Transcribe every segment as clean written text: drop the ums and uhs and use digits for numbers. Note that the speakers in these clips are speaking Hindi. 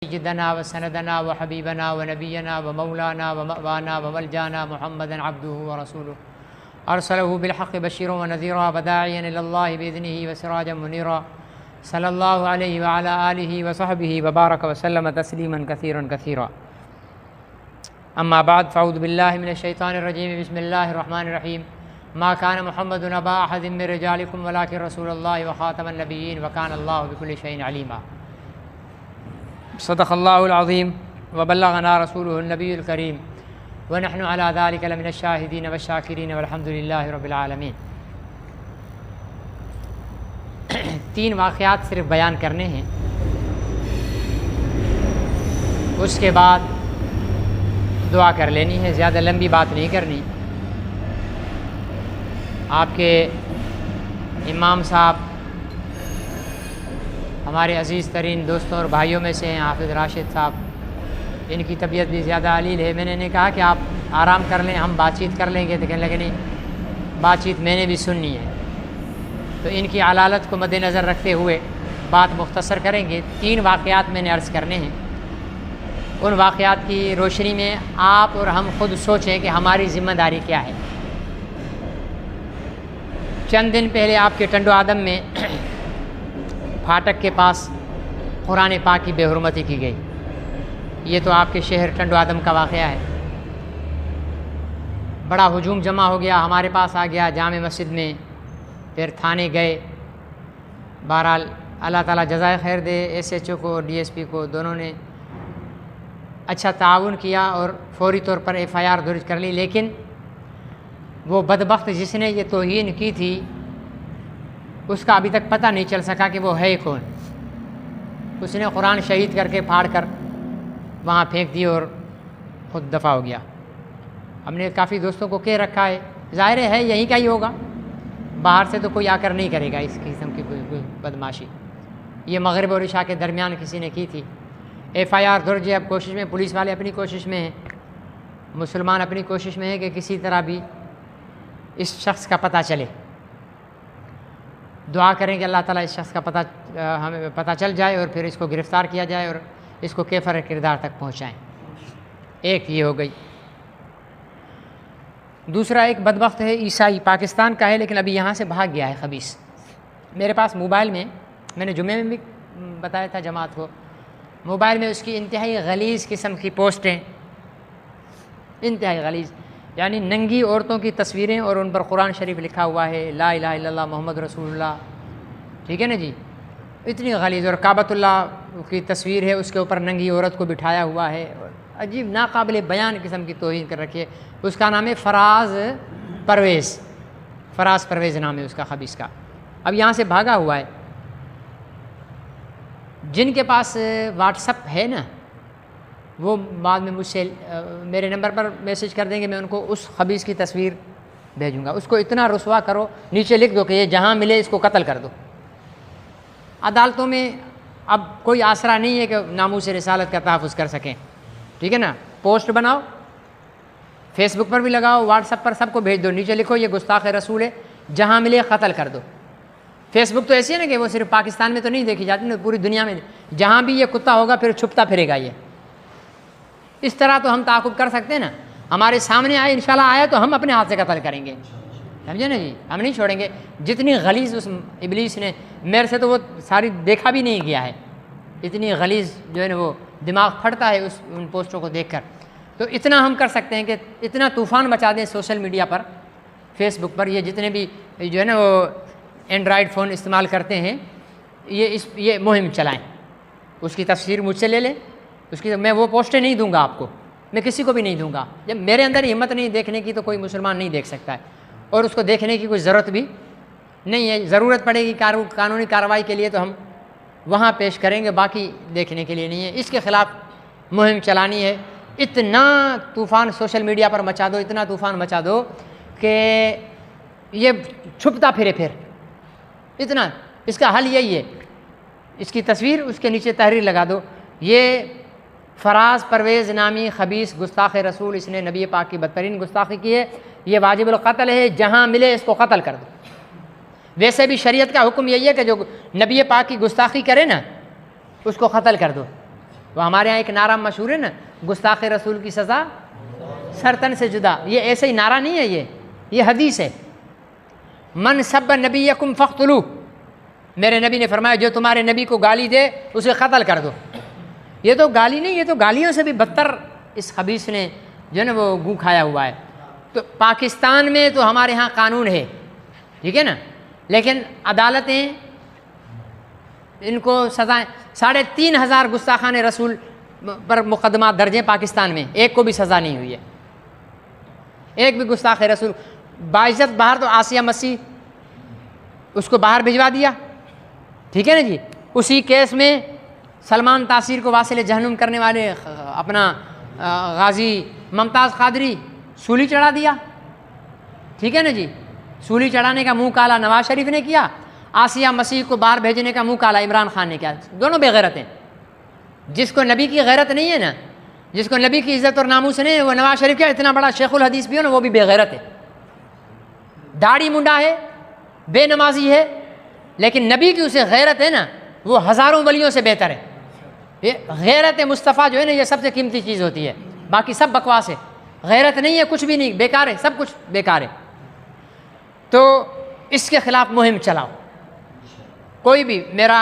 सय्यदना व सनदना व हबीबना व नबीना व मौलाना व मवाना व मलजाना मुहम्मदन अब्दुहु व रसूलुहु अरसलहु बिलहक़्क़ि बशीरन व नज़ीरा व दाइयन इलल्लाहि बिइज़्निहि व सिराजन मुनीरा सल्लल्लाहु अलैहि व अला आलिहि व सहबिहि व बारक व सल्लम तस्लीमन कसीरन कसीरा। अम्मा बाद फ़अऊज़ु बिल्लाहि मिनश शैतानिर रजीम बिस्मिल्लाहिर रहमानिर रहीम। मा कान मुहम्मदुन अबा अहदिम मिन रिजालिकुम वलाकिन रसूलुल्लाहि व ख़ातमन नबिय्यीन व कान अल्लाहु बिकुल्लि शैइन अलीमा। सदक़ल्लाहुल अज़ीम व बल्लगना रसूलुहुन नबियुल करीम व नहनु अला ज़ालिका लमिनश शाहिदीन व शाकिरीन वल्हम्दुलिल्लाहि रब्बिल आलमीन। 3 वाक़यात सिर्फ बयान करने हैं, उसके बाद दुआ कर लेनी है, ज़्यादा लंबी बात नहीं करनी। आपके इमाम साहब हमारे अज़ीज़ तरीन दोस्तों और भाइयों में से हैं, हाफ़िज़ राशिद साहब। इनकी तबीयत भी ज़्यादा अलील है। मैंने इन्हें कहा कि आप आराम कर लें, हम बातचीत कर लेंगे, तो कहने लगे नहीं, बातचीत मैंने भी सुननी है। तो इनकी अलालत को मद्देनज़र रखते हुए बात मुख्तसर करेंगे। 3 वाक़यात मैंने अर्ज़ करने हैं। उन वाक़यात की रोशनी में आप और हम खुद सोचें कि हमारी ज़िम्मेदारी क्या है। चंद दिन पहले आपके टंडो आदम में फाटक के पास कुरान पाक की बेहुरमती की गई। ये तो आपके शहर टंडो आदम का वाक़या है। बड़ा हुजूम जमा हो गया, हमारे पास आ गया जामे मस्जिद में, फिर थाने गए। बहरहाल अल्लाह ताला जज़ाए खैर दे SHO को और DSP को, दोनों ने अच्छा ताउन किया और फौरी तौर पर FIR दर्ज कर ली। लेकिन वो बदबख्त जिसने ये तौहीन की थी उसका अभी तक पता नहीं चल सका कि वो है कौन। उसने कुरान शहीद करके फाड़ कर वहाँ फेंक दी और ख़ुद दफ़ा हो गया। हमने काफ़ी दोस्तों को कह रखा है, ज़ाहिर है यहीं का ही होगा, बाहर से तो कोई आकर नहीं करेगा इस किस्म की कोई बदमाशी। ये मगरिब और इशा के दरमियान किसी ने की थी। FIR दर्ज है। अब कोशिश में, पुलिस वाले अपनी कोशिश में हैं, मुसलमान अपनी कोशिश में है कि किसी तरह भी इस शख्स का पता चले। दुआ करें कि अल्लाह ताला इस शख्स का हमें पता चल जाए और फिर इसको गिरफ़्तार किया जाए और इसको केफ़र किरदार तक पहुँचाएँ। एक ये हो गई। दूसरा एक बदबख्त है, ईसाई, पाकिस्तान का है लेकिन अभी यहाँ से भाग गया है खबीस। मेरे पास मोबाइल में, मैंने जुमे में भी बताया था जमात को, मोबाइल में उसकी इंतहाई गलीज़ किस्म की पोस्टें, इंतहाई गलीज़, यानी नंगी औरतों की तस्वीरें और उन पर कुरान शरीफ लिखा हुआ है, ला इलाहा इल्लल्लाह मोहम्मद रसूलुल्लाह, ठीक है ना जी, इतनी गलीज़। और काबतुल्लाह की तस्वीर है, उसके ऊपर नंगी औरत को बिठाया हुआ है, अजीब नाकाबिल बयान किस्म की तौहीन कर रखी है। उसका नाम है फराज परवेज़ नाम है उसका, खबीस का। अब यहाँ से भागा हुआ है। जिनके पास व्हाट्सअप है ना, वो बाद में मुझसे मेरे नंबर पर मैसेज कर देंगे, मैं उनको उस खबीस की तस्वीर भेजूँगा। उसको इतना रुसवा करो, नीचे लिख दो कि ये जहाँ मिले इसको कत्ल कर दो। अदालतों में अब कोई आसरा नहीं है कि नामूस रिसालत का तहफ़्फ़ुज़ कर सकें, ठीक है ना। पोस्ट बनाओ, फेसबुक पर भी लगाओ, व्हाट्सएप पर सबको भेज दो, नीचे लिखो ये गुस्ताख़ रसूल है, जहाँ मिले कत्ल कर दो। फेसबुक तो ऐसी है ना कि वो सिर्फ पाकिस्तान में तो नहीं देखी जाती ना, पूरी दुनिया में जहाँ भी ये कुत्ता होगा फिर छुपता फिरेगा ये। इस तरह तो हम ताक़ुब कर सकते हैं ना, हमारे सामने आए, इंशाल्लाह आया तो हम अपने हाथ से कत्ल करेंगे, समझे ना जी, हम नहीं छोड़ेंगे। जितनी गलीज़ उस इबलीस ने, मेरे से तो वो सारी देखा भी नहीं गया है, इतनी गलीज़ जो है ना, वो दिमाग फटता है उन पोस्टों को देखकर। तो इतना हम कर सकते हैं कि इतना तूफ़ान मचा दें सोशल मीडिया पर, फेसबुक पर, ये जितने भी जो है ना वो एंड्रॉयड फ़ोन इस्तेमाल करते हैं, ये मुहिम चलाएं। उसकी तस्वीर मुझसे ले लें, उसकी मैं वो पोस्टें नहीं दूंगा आपको, मैं किसी को भी नहीं दूंगा। जब मेरे अंदर हिम्मत नहीं देखने की तो कोई मुसलमान नहीं देख सकता है, और उसको देखने की कोई ज़रूरत भी नहीं है। ज़रूरत पड़ेगी कानूनी कार्रवाई के लिए तो हम वहाँ पेश करेंगे, बाकी देखने के लिए नहीं है। इसके ख़िलाफ़ मुहिम चलानी है। इतना तूफ़ान सोशल मीडिया पर मचा दो, इतना तूफ़ान मचा दो कि ये छुपता फिरे फिर, इतना। इसका हल यही है, इसकी तस्वीर, उसके नीचे तहरीर लगा दो, ये फराज परवेज़ नामी खबीस गुस्ताख़ रसूल, इसने नबी पाक की बदतरीन गुस्ताखी की है, ये वाजिबुल क़त्ल है, जहाँ मिले इसको कत्ल कर दो। वैसे भी शरीयत का हुक्म यही है कि जो नबी पाक की गुस्ताखी करे ना, उसको कत्ल कर दो। वो हमारे यहाँ एक नारा मशहूर है ना, गुस्ताख रसूल की सज़ा सरतन से जुदा। ये ऐसे ही नारा नहीं है, ये हदीस है। मन सब नबीयकुम फ़क़्तुलू, मेरे नबी ने फरमाया जो तुम्हारे नबी को गाली दे उसे कत्ल कर दो। ये तो गाली नहीं, ये तो गालियों से भी बदतर इस खबीस ने जो है ना वो गूँ खाया हुआ है। तो पाकिस्तान में तो हमारे यहाँ कानून है, ठीक है ना, लेकिन अदालतें इनको सज़ाएँ 3,500 गुस्ताखान रसूल पर मुकदमा दर्ज हैं पाकिस्तान में, एक को भी सज़ा नहीं हुई है, एक भी गुस्ताख रसूल। बाइज़्ज़त बाहर तो आसिया मसीह, उसको बाहर भिजवा दिया, ठीक है ना जी। उसी केस में सलमान तासीर को वासिल जहन्नुम करने वाले अपना गाजी मुमताज़ कादरी सूली चढ़ा दिया, ठीक है ना जी। सूली चढ़ाने का मुंह काला नवाज शरीफ ने किया, आसिया मसीह को बाहर भेजने का मुंह काला इमरान खान ने किया। दोनों बेगैरत हैं। जिसको नबी की गैरत नहीं है ना, जिसको नबी की इज़्ज़त और नामूस नहीं है, वो नवाज शरीफ क्या इतना बड़ा शेखुल हदीस भी हो ना, वो भी बेगैरत है, दाढ़ी मुंडा है, बेनमाजी है, लेकिन नबी की उसे गैरत है ना, वो हज़ारों वलियों से बेहतर है। ये गैरत मुस्तफ़ा जो है ना, ये सबसे कीमती चीज़ होती है, बाकी सब बकवास है। गैरत नहीं है, कुछ भी नहीं, बेकार है, सब कुछ बेकार है। तो इसके ख़िलाफ़ मुहिम चलाओ। कोई भी मेरा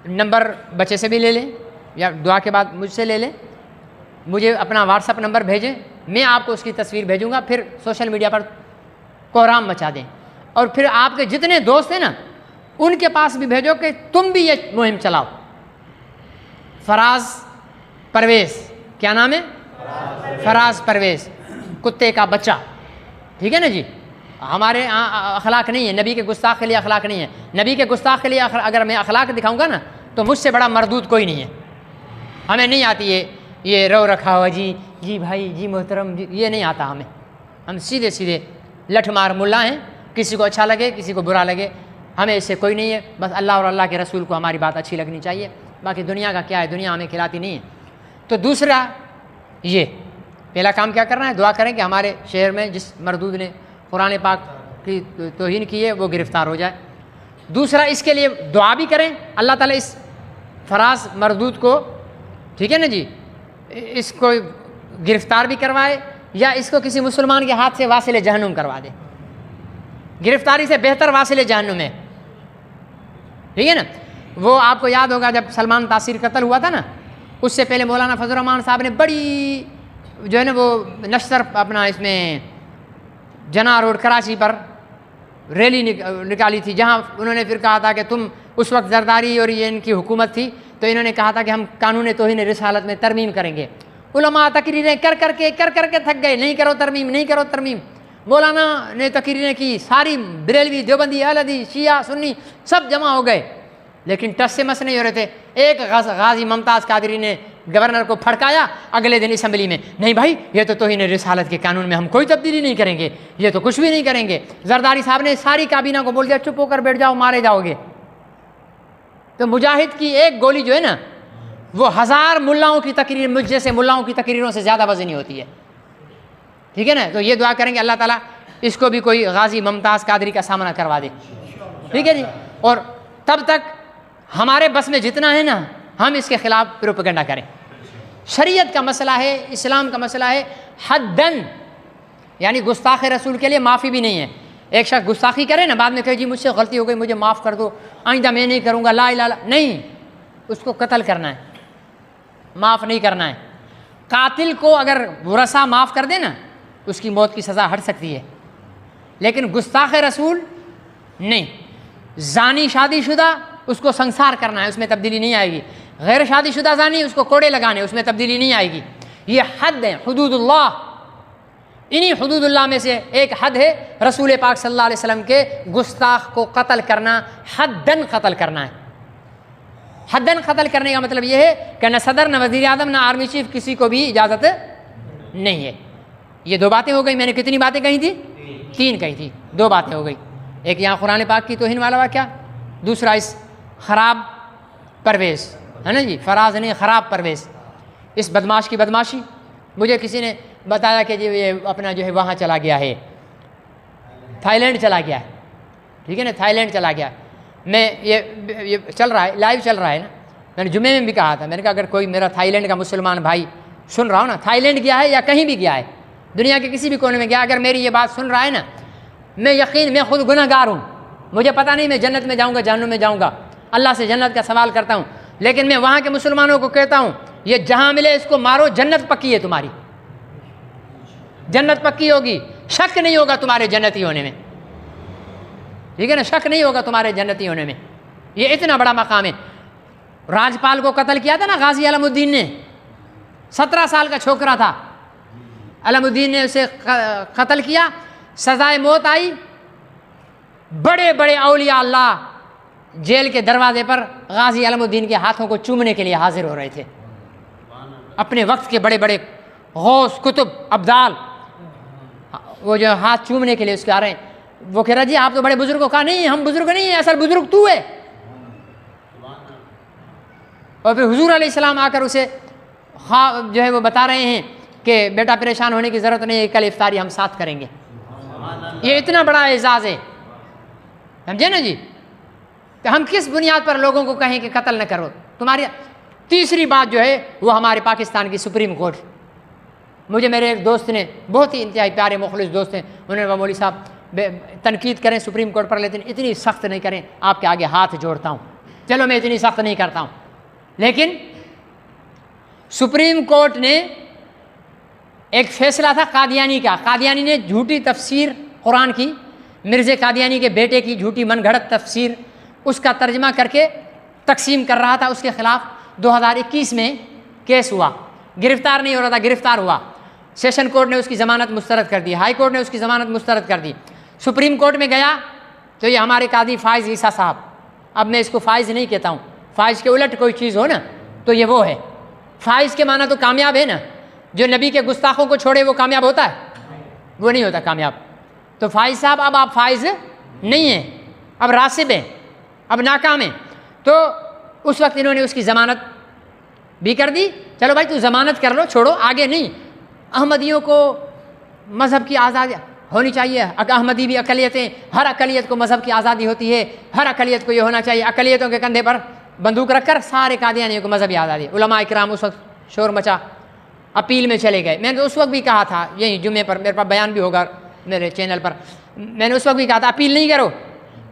नंबर बच्चे से भी ले लें या दुआ के बाद मुझसे ले लें, मुझे अपना व्हाट्सअप नंबर भेजें, मैं आपको उसकी तस्वीर भेजूँगा, फिर सोशल मीडिया पर कोहराम मचा दें। और फिर आपके जितने दोस्त हैं ना, उनके पास भी भेजो कि तुम भी ये मुहिम चलाओ। फराज परवेज़, क्या नाम है? फराज परवेज़, कुत्ते का बच्चा, ठीक है ना जी। हमारे यहाँ अखलाक नहीं है, नबी के गुस्ताख के लिए अखलाक नहीं है। नबी के गुस्ताख के लिए अगर मैं अखलाक दिखाऊंगा ना, तो मुझसे बड़ा मरदूद कोई नहीं है। हमें नहीं आती ये रो रखा हुआ जी भाई जी मोहतरम जी, ये नहीं आता हमें। हम सीधे सीधे लठमार मुल्ला हैं, किसी को अच्छा लगे किसी को बुरा लगे, हमें इससे कोई नहीं है। बस अल्लाह और अल्लाह के रसूल को हमारी बात अच्छी लगनी चाहिए, बाकी दुनिया का क्या है, दुनिया हमें खिलाती नहीं है। तो दूसरा ये पहला काम क्या करना है, दुआ करें कि हमारे शहर में जिस मरदूद ने कुरान पाक की तौहीन की है वो गिरफ़्तार हो जाए। दूसरा इसके लिए दुआ भी करें, अल्लाह ताला इस फराज मरदूद को, ठीक है ना जी, इसको गिरफ़्तार भी करवाए या इसको किसी मुसलमान के हाथ से वासिल जहन्नुम करवा दे। गिरफ़्तारी से बेहतर वासिल जहन्नुम है, ठीक है ना। वो आपको याद होगा जब सलमान तासीर कत्ल हुआ था ना, उससे पहले मौलाना फजल रहमान साहब ने बड़ी जो है ना वो नश्तर अपना इसमें जना रोड कराची पर रैली निकाली थी, जहाँ उन्होंने फिर कहा था कि तुम उस वक्त जरदारी और ये इनकी हुकूमत थी, तो इन्होंने कहा था कि हम कानून तौहीन रिसालत में तरमीम करेंगे। उलमा तकरीरें कर करके थक गए, नहीं करो तरमीम, नहीं करो तरमीम। मौलाना ने तकरीरें की, सारी बरेलवी देवबंदी अहलदी शिया सुन्नी सब जमा हो गए, लेकिन टस से मस नहीं हो रहे थे। एक गाजी मुमताज़ कादरी ने गवर्नर को फड़काया अगले दिन असम्बली में, नहीं भाई ये तो तौहीन रिसालत के कानून में हम कोई तब्दीली नहीं करेंगे, ये तो कुछ भी नहीं करेंगे। जरदारी साहब ने सारी काबीना को बोल दिया चुप होकर बैठ जाओ, मारे जाओगे। तो मुजाहिद की एक गोली जो है ना, वो 1000 मुल्लाओं की तकरीर, मुझ जैसे मुल्लाओं की तकरीरों से ज़्यादा वज़नी होती है, ठीक है ना। तो ये दुआ करेंगे अल्लाह ताला इसको भी कोई गाजी मुमताज़ कादरी का सामना करवा दे, ठीक है जी। और तब तक हमारे बस में जितना है ना, हम इसके ख़िलाफ़ प्रोपेगेंडा करें। शरीयत का मसला है, इस्लाम का मसला है, हद्दन यानी गुस्ताख रसूल के लिए माफ़ी भी नहीं है। एक शख्स गुस्ताखी करे ना, बाद में कहे जी मुझसे गलती हो गई, मुझे माफ़ कर दो, आइंदा मैं नहीं करूँगा, ला इला नहीं, उसको कत्ल करना है, माफ़ नहीं करना है। कातिल को अगर वरसा माफ़ कर दे ना, उसकी मौत की सज़ा हट सकती है, लेकिन गुस्ताख रसूल नहीं। जानी शादीशुदा उसको संसार करना है, उसमें तब्दीली नहीं आएगी। गैर शादीशुदा जानी उसको कोड़े लगाने, उसमें तब्दीली नहीं आएगी। ये हद है, हुदूदुल्लाह। इन्हीं हुदूदुल्लाह में से एक हद है रसूल पाक सल्लल्लाहु अलैहि वसल्लम के गुस्ताख को कत्ल करना, हद्दन कत्ल करना है। हद्दन कत्ल करने का मतलब यह है कि न सदर, न वज़ीर आज़म, न आर्मी चीफ, किसी को भी इजाज़त नहीं है। ये 2 बातें हो गई। मैंने कितनी बातें कही थी? 3 कही थी, 2 बातें हो गई। एक यहाँ कुरान पाक की तौहीन वाला वाक़या, दूसरा इस ख़राब परवेज़ है ना जी, फराज नहीं ख़राब परवेज़, इस बदमाश की बदमाशी। मुझे किसी ने बताया कि जी ये अपना जो है वहाँ चला गया है, थाईलैंड चला गया है, ठीक है ना, थाईलैंड चला गया। मैं ये चल रहा है, लाइव चल रहा है ना, मैंने जुमे में भी कहा था, मैंने कहा अगर कोई मेरा थाईलैंड का मुसलमान भाई सुन रहा हो ना, थाईलैंड गया है या कहीं भी गया है, दुनिया के किसी भी कोने में गया, अगर मेरी ये बात सुन रहा है ना, मैं खुद गुनहगार हूँ, मुझे पता नहीं मैं जन्नत में जाऊँगा जहन्नुम में जाऊँगा, अल्लाह से जन्नत का सवाल करता हूँ, लेकिन मैं वहाँ के मुसलमानों को कहता हूँ ये जहाँ मिले इसको मारो, जन्नत पक्की है तुम्हारी, जन्नत पक्की होगी, शक नहीं होगा तुम्हारे जन्नती होने में, ठीक है ना, शक नहीं होगा तुम्हारे जन्नती होने में। ये इतना बड़ा मकाम है। राजपाल को कत्ल किया था ना गाजी अलमुद्दीन ने, 17 साल का छोकरा था, अलमुद्दीन ने उसे कत्ल किया, सजाए मौत आई। बड़े बड़े औलिया अल्लाह जेल के दरवाजे पर गाजी अलमुद्दीन के हाथों को चूमने के लिए हाजिर हो रहे थे। अपने वक्त के बड़े बड़े गौस कुतुब अब्दाल वो जो हाथ चूमने के लिए उसके आ रहे हैं। वो कह रहा जी आप तो बड़े बुजुर्ग हो। कहा नहीं, हम बुजुर्ग नहीं है, असल बुजुर्ग तू है। और फिर हुजूर अलैहिस्सलाम आकर उसे जो है वो बता रहे हैं कि बेटा परेशान होने की ज़रूरत नहीं है, कल इफ्तारी हम साथ करेंगे। ये इतना बड़ा एजाज़ है, समझे ना जी। तो हम किस बुनियाद पर लोगों को कहें कि कत्ल न करो। तुम्हारी तीसरी बात जो है वो हमारे पाकिस्तान की सुप्रीम कोर्ट। मुझे मेरे एक दोस्त ने, बहुत ही इंतहाई प्यारे मुखलिस दोस्त हैं, उन्होंने कहा मौलवी साहब तनकीद करें सुप्रीम कोर्ट पर, लेकिन इतनी सख्त नहीं करें, आपके आगे हाथ जोड़ता हूँ। चलो मैं इतनी सख्त नहीं करता हूँ, लेकिन सुप्रीम कोर्ट ने एक फैसला था कादियानी का। कादियानी ने झूठी तफसीर कुरान की, मिर्ज़े कादियानी के बेटे की झूठी मनगढ़ंत तफसीर, उसका तर्जमा करके तकसीम कर रहा था। उसके ख़िलाफ़ 2021 में केस हुआ, गिरफ़्तार नहीं हो रहा था, गिरफ़्तार हुआ। सेशन कोर्ट ने उसकी ज़मानत मुस्तरद कर दी, हाई कोर्ट ने उसकी ज़मानत मुस्तरद कर दी। सुप्रीम कोर्ट में गया तो ये हमारे कादी फ़ाइज़ ईसा साहब, अब मैं इसको फ़ाइज़ नहीं कहता हूँ, फ़ाइज़ के उलट कोई चीज़ हो ना तो ये वो है। फ़ाइज़ के माना तो कामयाब है ना, जो नबी के गुस्ताखों को छोड़े वो कामयाब होता है? वो नहीं होता कामयाब। तो फ़ाइज़ साहब अब आप फ़ाइज़ नहीं हैं, अब रासिब हैं, अब नाकाम हैं। तो उस वक्त इन्होंने उसकी ज़मानत भी कर दी। चलो भाई तू ज़मानत कर लो, छोड़ो, आगे नहीं। अहमदियों को मज़हब की आज़ादी होनी चाहिए, अहमदी भी अक़लियतें, हर अक़लियत को मज़हब की आज़ादी होती है, हर अक़लियत को ये होना चाहिए। अक़लियतों के कंधे पर बंदूक रखकर सारे कादियानियों को मज़हबी आज़ादी। उलमा इकराम उस वक्त शोर मचा, अपील में चले गए। मैंने तो उस वक्त भी कहा था, यही जुम्मे पर मेरे पास बयान भी होगा मेरे चैनल पर, मैंने उस वक्त भी कहा था अपील नहीं करो।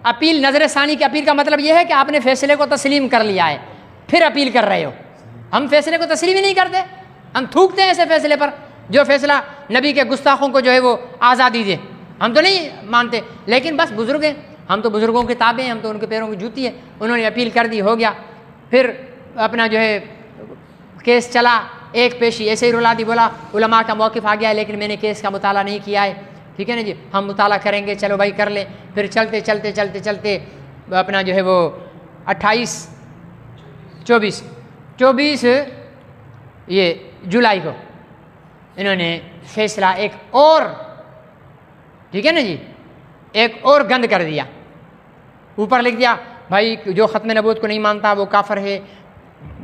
अपील नज़र सानी की अपील का मतलब यह है कि आपने फ़ैसले को तस्लीम कर लिया है, फिर अपील कर रहे हो। हम फ़ैसले को तस्लीम ही नहीं करते, हम थूकते हैं ऐसे फ़ैसले पर जो फ़ैसला नबी के गुस्ताखों को जो है वो आज़ादी दे। हम तो नहीं मानते, लेकिन बस बुज़ुर्ग हैं, हम तो बुज़ुर्गों के ताबे हैं, हम तो उनके पैरों की जूती है। उन्होंने अपील कर दी, हो गया। फिर अपना जो है केस चला, एक पेशी ऐसे ही रुला दी, बोला उलमा का मौक़िफ़ आ गया है, लेकिन मैंने केस का मुताला नहीं किया है। ठीक है ना जी, हम मुताला करेंगे, चलो भाई कर लें। फिर चलते चलते चलते चलते अपना जो है वो 24 ये जुलाई को इन्होंने फैसला एक और, ठीक है ना जी, एक और गंद कर दिया। ऊपर लिख दिया भाई जो ख़त्म नबूवत को नहीं मानता वो काफ़िर है,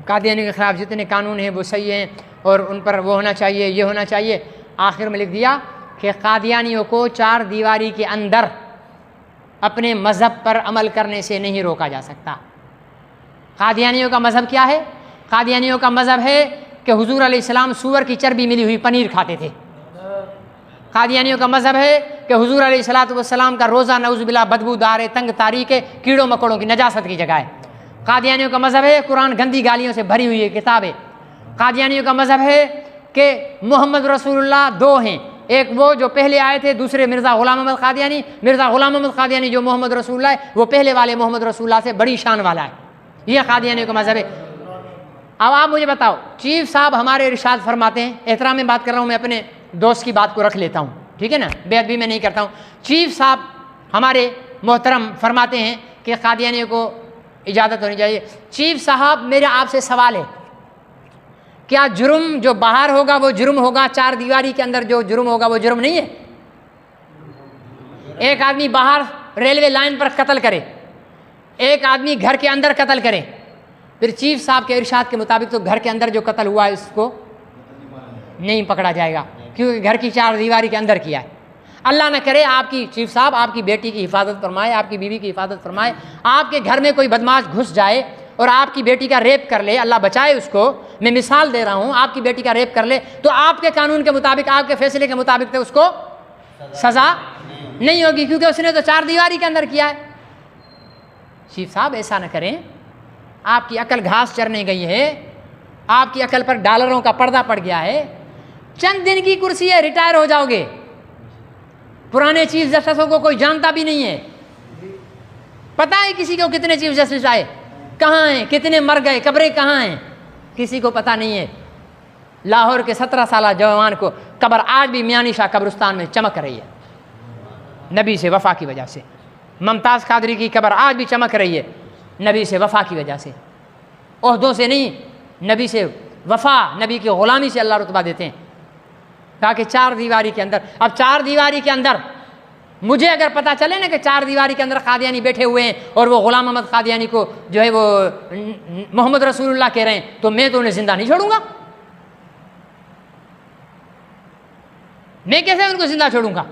कादियानी के ख़िलाफ़ जितने कानून हैं वो सही हैं और उन पर वो होना चाहिए, ये होना चाहिए। आखिर में लिख दिया कि कादियानियों को 4 दीवारी के अंदर अपने मज़हब पर अमल करने से नहीं रोका जा सकता। कादियानियों का मज़हब क्या है? कादियानियों का मज़हब है कि हुज़ूर अलैहिस्सलाम सूअर की चर्बी मिली हुई पनीर खाते थे। कादियानियों का मज़हब है कि हुज़ूर अलैहिस्सलाम का रोज़ा नऊज़ुबिल्लाह बदबूदार है, तंग तारीख है, कीड़ों मकोड़ों की नजासत की जगह है। कादियानियों का मज़हब है कुरान गंदी गालियों से भरी हुई है किताब है। कादियानियों का मज़हब है कि मोहम्मद रसूलुल्लाह 2 हैं, एक वो जो पहले आए थे, दूसरे मिर्ज़ा ग़ुलाम अहमद क़ादियानी। मिर्ज़ा ग़ुलाम अहमद क़ादियानी जो मोहम्मद रसूलुल्लाह है वो पहले वाले मोहम्मद रसूलुल्लाह से बड़ी शान वाला है। यह कादियानियों का मज़हब है। अब आप मुझे बताओ, चीफ़ साहब हमारे इरशाद फरमाते हैं, एहतराम में बात कर रहा हूँ, मैं अपने दोस्त की बात को रख लेता हूँ, ठीक है ना, बेअदबी में नहीं करता हूँ। चीफ़ साहब हमारे मोहतरम फरमाते हैं कि कादियानियों को इजाज़त होनी चाहिए। चीफ़ साहब मेरा आपसे सवाल है, क्या जुर्म जो बाहर होगा वो जुर्म होगा, 4 दीवारी के अंदर जो जुर्म होगा वो जुर्म नहीं है? एक आदमी बाहर रेलवे लाइन पर कत्ल करे, एक आदमी घर के अंदर कत्ल करे, फिर चीफ़ साहब के इरशाद के मुताबिक तो घर के अंदर जो कत्ल हुआ है उसको नहीं पकड़ा जाएगा, क्योंकि घर की 4 दीवारी के अंदर किया है। अल्लाह न करे आपकी चीफ़ साहब आपकी बेटी की हिफाजत फरमाए, आपकी बीवी की हिफाजत फरमाए, आपके घर में कोई बदमाश घुस जाए और आपकी बेटी का रेप कर ले, अल्लाह बचाए उसको, मैं मिसाल दे रहा हूँ, आपकी बेटी का रेप कर ले तो आपके कानून के मुताबिक, आपके फैसले के मुताबिक तो उसको सज़ा नहीं होगी, क्योंकि उसने तो 4 दीवारी के अंदर किया है। चीफ साहब ऐसा न करें, आपकी अकल घास चरने गई है, आपकी अकल पर डॉलरों का पर्दा पड़ गया है, चंद दिन की कुर्सी है, रिटायर हो जाओगे। पुराने चीफ जस्टिसों को कोई जानता भी नहीं है, पता है किसी को कितने चीफ जस्टिस आए, कहाँ हैं, कितने मर गए, कब्रें कहाँ हैं, किसी को पता नहीं है। लाहौर के 17 साल जवान को कब्र आज भी मियानी शाह कब्रिस्तान में चमक रही है, नबी से वफ़ा की वजह से। मुमताज़ कादरी की कब्र आज भी चमक रही है, नबी से वफ़ा की वजह से। ओहदों से नहीं, नबी से वफ़ा, नबी की ग़ुलामी से अल्लाह रुतबा देते हैं। ताकि 4 दीवारी के अंदर, अब 4 दीवारी के अंदर मुझे अगर पता चले ना कि 4 दीवारी के अंदर कादियानी बैठे हुए हैं और वो ग़ुलाम अहमद कादियानी को जो है वो मोहम्मद रसूलुल्लाह कह रहे हैं, तो मैं तो उन्हें ज़िंदा नहीं छोड़ूंगा। मैं कैसे उनको ज़िंदा छोड़ूंगा?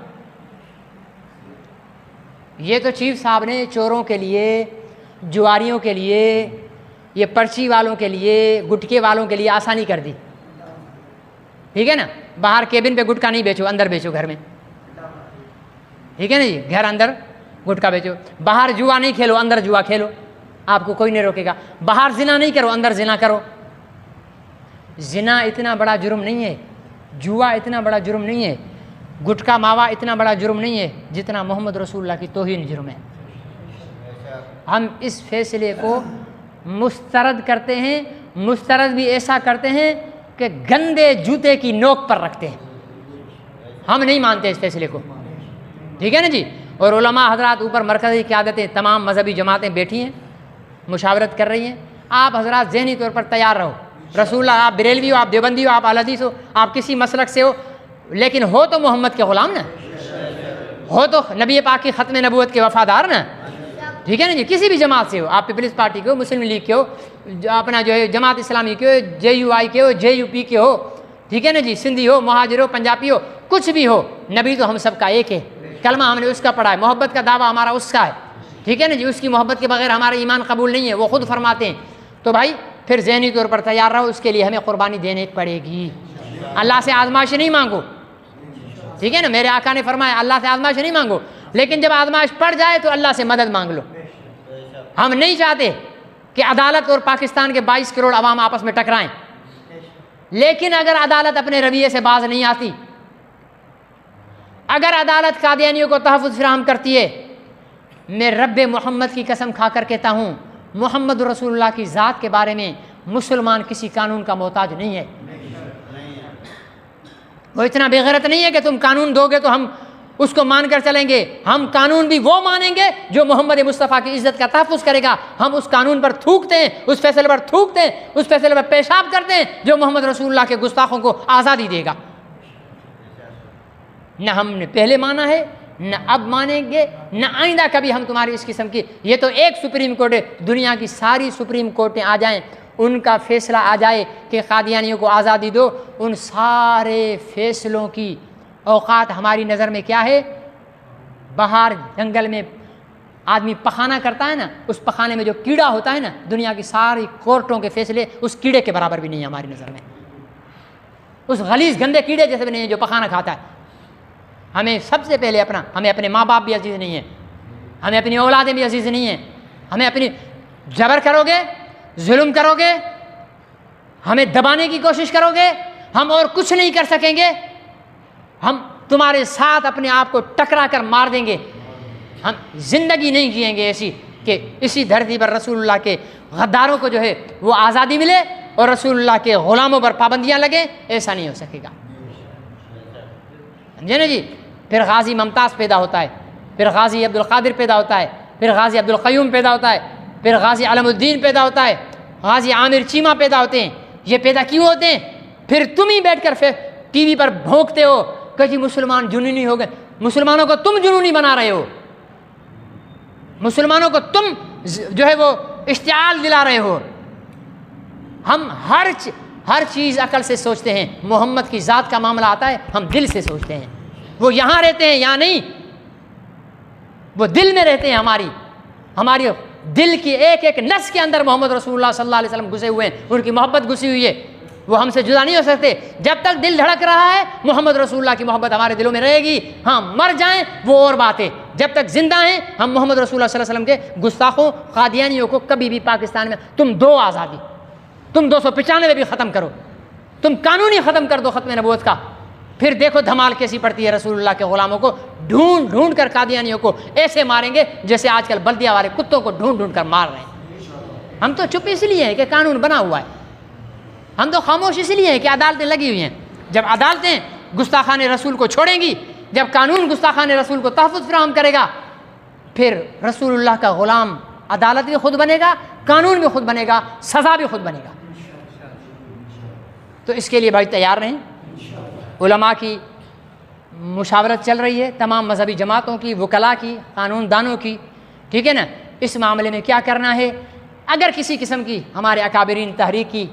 ये तो चीफ साहब ने चोरों के लिए, जुआरियों के लिए, ये पर्ची वालों के लिए, गुटके वालों के लिए आसानी कर दी, ठीक है ना। बाहर केबिन पे गुटखा नहीं बेचो, अंदर बेचो घर में, ठीक है ना जी। घर अंदर गुटखा बेचो, बाहर जुआ नहीं खेलो, अंदर जुआ खेलो, आपको कोई नहीं रोकेगा। बाहर जिना नहीं करो, अंदर जिना करो। जिना इतना बड़ा जुर्म नहीं है, जुआ इतना बड़ा जुर्म नहीं है, गुटखा मावा इतना बड़ा जुर्म नहीं है जितना मोहम्मद रसूलुल्लाह की तौहीन जुर्म है। हम इस फैसले को मुस्तरद करते हैं, मुस्तरद भी ऐसा करते हैं कि गंदे जूते की नोक पर रखते हैं। हम नहीं मानते इस फैसले को, ठीक है ना जी। और उलमा हजरात ऊपर मरकज़ी क़यादतें, तमाम मजहबी जमातें बैठी हैं, मुशावरत कर रही हैं। आप हजरात ज़हनी तौर पर तैयार रहो। रसूलुल्लाह, आप बरेलवी हो, आप देवबंदी हो, आप अहले हदीस हो, आप किसी मसलक से हो, लेकिन हो तो मोहम्मद के ग़ुलाम ना, हो तो नबी पाक की ख़त्म नबूवत के वफ़ादार ना, ठीक है ना जी। किसी भी जमात से हो, आप पीपल्स पार्टी के हो, मुस्लिम लीग के हो, अपना जो है जमात इस्लामी के हो, JUI के हो, JUP के हो, ठीक है ना जी, सिंधी हो, महाजिर हो, पंजाबी हो, कुछ भी हो, नबी तो हम सब का एक है। कलमा हमने उसका पढ़ा है, मोहब्बत का दावा हमारा उसका है, ठीक है ना जी। उसकी मोहब्बत के बगैर हमारा ईमान कबूल नहीं है, वो खुद फरमाते हैं। तो भाई फिर ज़हनी तौर पर तैयार रहो, उसके लिए हमें क़ुरबानी देनी पड़ेगी। अल्लाह से आजमाइश नहीं मांगो, ठीक है ना। मेरे आका ने फरमाया अल्लाह से आजमाइश नहीं मांगो, लेकिन जब आजमाइश पड़ जाए तो अल्लाह से मदद मांग लो। हम नहीं चाहते कि अदालत और पाकिस्तान के 22 करोड़ अवाम आपस में टकराएं, लेकिन अगर अदालत अपने रवैये से बाज नहीं आती, अगर अदालत कादियानियों को तहफ़्फ़ुज़ फराहम करती है, मैं रब्बे मोहम्मद की कसम खा कर कहता हूँ, मोहम्मद रसूलुल्लाह की ज़ात के बारे में मुसलमान किसी कानून का मोहताज नहीं है। वो इतना बेगैरत नहीं है कि तुम कानून दोगे तो हम उसको मान कर चलेंगे। हम कानून भी वो मानेंगे जो मोहम्मद मुस्तफ़ा की इज़्ज़त का तहफ़्फ़ुज़ करेगा। हम उस कानून पर थूकते हैं, उस फैसले पर थूकते हैं, उस फैसले पर पेशाब करते हैं जो मोहम्मद रसूलुल्लाह के गुस्ताखों को आज़ादी देगा। न हमने पहले माना है, न अब मानेंगे, न आइंदा कभी हम तुम्हारी इस किस्म की, ये तो एक सुप्रीम कोर्ट है, दुनिया की सारी सुप्रीम कोर्टें आ जाएं, उनका फैसला आ जाए कि कादियानियों को आज़ादी दो, उन सारे फैसलों की औकात हमारी नज़र में क्या है? बाहर जंगल में आदमी पखाना करता है ना, उस पखाने में जो कीड़ा होता है ना, दुनिया की सारी कोर्टों के फैसले उस कीड़े के बराबर भी नहीं है हमारी नज़र में, उस गलीज़ गंदे कीड़े जैसे भी नहीं है जो पखाना खाता है। हमें सबसे पहले हमें अपने माँ बाप भी अजीज़ नहीं है, हमें अपनी औलादें भी अजीज़ नहीं हैं। हमें अपनी जबर करोगे, जुल्म करोगे, हमें दबाने की कोशिश करोगे, हम और कुछ नहीं कर सकेंगे। हम तुम्हारे साथ अपने आप को टकरा कर मार देंगे। हम ज़िंदगी नहीं जिएंगे ऐसी कि इसी धरती पर रसूलुल्लाह के गद्दारों को जो है वो आज़ादी मिले और रसूलुल्लाह के ग़ुलामों पर पाबंदियाँ लगे, ऐसा नहीं हो सकेगा। समझे ना जी। फिर गाजी मुमताज़ पैदा होता है, फिर गाजी अब्दुल क़ादिर पैदा होता है, फिर गाजी अब्दुल क़य्यूम पैदा होता है, फिर गाजी अलमुद्दीन पैदा होता है, गाजी आमिर चीमा पैदा होते हैं। ये पैदा क्यों होते हैं? फिर तुम ही बैठ कर TV पर भोंकते हो कि जी मुसलमान जुनूनी हो गए। मुसलमानों को तुम जुनूनी बना रहे हो, मुसलमानों को तुम जो है वो इश्तिआल दिला रहे हो। हम हर चीज़ अकल से सोचते हैं, मोहम्मद की ज़ात का मामला आता है हम दिल से सोचते हैं। वो यहाँ रहते हैं, यहाँ नहीं, वो दिल में रहते हैं। हमारी दिल की एक एक नस के अंदर मोहम्मद रसूलुल्लाह सल्लल्लाहु अलैहि वसल्लम घुसे हुए हैं, उनकी मोहब्बत घुसी हुई है, वो हमसे जुदा नहीं हो सकते। जब तक दिल धड़क रहा है मोहम्मद रसूलुल्लाह की मोहब्बत हमारे दिलों में रहेगी। हाँ, मर जाएं वो और बात है, जब तक जिंदा हैं हम मोहम्मद रसूलुल्लाह सल्लल्लाहु अलैहि वसल्लम के गुस्ताखों कादियानियों को कभी भी पाकिस्तान में तुम दो आज़ादी, तुम 295 भी ख़त्म करो, तुम कानूनी ख़त्म कर दो ख़त्म नबूवत का, फिर देखो धमाल कैसी पड़ती है। रसूलुल्लाह के ग़ुलामों को ढूंढ ढूंढ कर कादियानियों को ऐसे मारेंगे जैसे आजकल बल्दिया वाले कुत्तों को ढूंढ ढूंढ कर मार रहे हैं। हम तो चुप इसलिए हैं कि कानून बना हुआ है, हम तो खामोश इसलिए हैं कि अदालतें लगी हुई हैं। जब अदालतें गुस्ताखान रसूल को छोड़ेंगी, जब कानून गुस्ताखान रसूल को तहफ़्फ़ुज़ फराहम करेगा, फिर रसूलुल्लाह का ग़ुलाम अदालत भी खुद बनेगा, कानून भी खुद बनेगा, सज़ा भी खुद बनेगा। तो इसके लिए भाई तैयार रहें। उलमा की मुशावरत चल रही है, तमाम मजहबी जमातों की, वकला की, कानून दानों की, ठीक है ना। इस मामले में क्या करना है, अगर किसी किस्म की हमारे अकाबरीन तहरीक की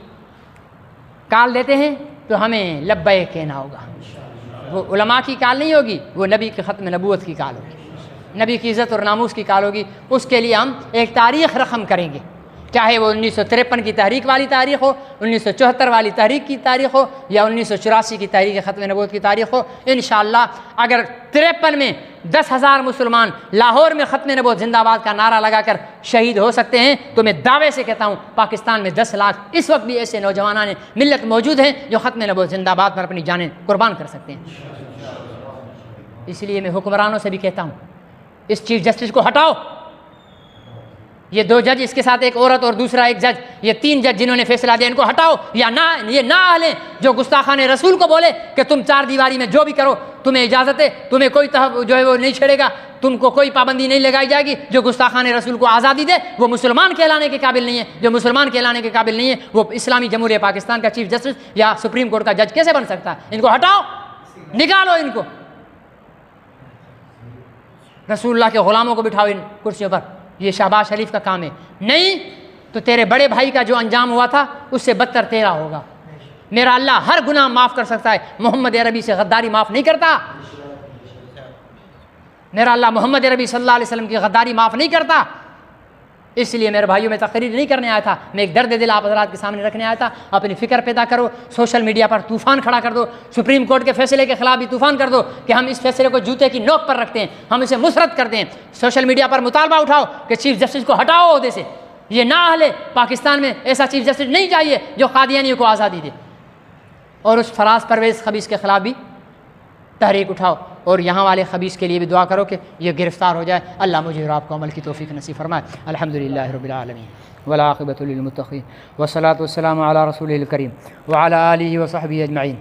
काल देते हैं तो हमें लब्बैक कहना होगा। वो उलमा की काल नहीं होगी, वो नबी के ख़त्म नबूवत की काल होगी, नबी की इज़्ज़त और नामूस की काल होगी। उसके लिए हम एक तारीख़ रक़म करेंगे, चाहे वो 1953 की तहरीक वाली तारीख़ हो, 1974 वाली तहरीक की तारीख़ हो, या 1984 की तहरीक ख़त्म नबूवत की तारीख़ हो। इंशाअल्लाह अगर 53 में 10,000 मुसलमान लाहौर में ख़त्म नबूवत जिंदाबाद का नारा लगाकर शहीद हो सकते हैं, तो मैं दावे से कहता हूँ पाकिस्तान में 10 लाख इस वक्त भी ऐसे नौजवान ने मिल्लत मौजूद हैं जो ख़त्म नबूवत जिंदाबाद पर अपनी जानें कुर्बान कर सकते हैं। इसलिए मैं हुक्मरानों से भी कहता हूँ, इस चीफ जस्टिस को हटाओ। ये 2 जज, इसके साथ एक औरत और दूसरा एक जज, ये 3 जज जिन्होंने फैसला दिया, इनको हटाओ। या ना, ये ना लें जो गुस्ताखान रसूल को बोले कि तुम 4 दीवारी में जो भी करो तुम्हें इजाज़त है, तुम्हें कोई जो है वो नहीं छेड़ेगा, तुमको कोई पाबंदी नहीं लगाई जाएगी। जो गुस्ताखान रसूल को आज़ादी दे वो मुसलमान कहलाने के काबिल नहीं है, जो मुसलमान कहलाने के काबिल नहीं है वो इस्लामी जमहूरियत पाकिस्तान का चीफ जस्टिस या सुप्रीम कोर्ट का जज कैसे बन सकता है। इनको हटाओ, निकालो इनको, रसूलुल्लाह के ग़ुलामों को बिठाओ इन कुर्सियों पर। ये शहबाज शरीफ का काम है। नहीं तो तेरे बड़े भाई का जो अंजाम हुआ था उससे बदतर तेरा होगा। मेरा अल्लाह हर गुनाह माफ़ कर सकता है, मोहम्मद अरबी से गद्दारी माफ़ नहीं करता। मेरा अल्लाह मोहम्मद अरबी सल्लल्लाहु अलैहि वसल्लम की गद्दारी माफ़ नहीं करता। इसलिए मेरे भाइयों में तकरीर नहीं करने आया था, मैं एक दर्द दिल आप हज़रात के सामने रखने आया था। अपनी फ़िक्र पैदा करो, सोशल मीडिया पर तूफ़ान खड़ा कर दो, सुप्रीम कोर्ट के फैसले के ख़िलाफ़ भी तूफ़ान कर दो कि हम इस फैसले को जूते की नोक पर रखते हैं, हम इसे मुसरत करते हैं। सोशल मीडिया पर मुतालबा उठाओ कि चीफ जस्टिस को हटाओ ओहदे से। ये ना हले, पाकिस्तान में ऐसा चीफ जस्टिस नहीं चाहिए जो कादियानियों को आज़ादी दे। और उस फराज परवेज़ खबीस के ख़िलाफ़ भी तहरीक उठाओ, और यहाँ वाले खबीस के लिए भी दुआ करो कि ये गिरफ़्तार हो जाए। अल्लाह मुझे और आपको अमल की तौफ़ीक़ नसीब फरमाए। अल्हम्दुलिल्लाह रब्बिल आलमीन वल आक़िबतु लिल मुत्तक़ीन वस्सलातु वस्सलामु अला रसूलिल करीम व अला आलिहि व सहबिहि अजमईन।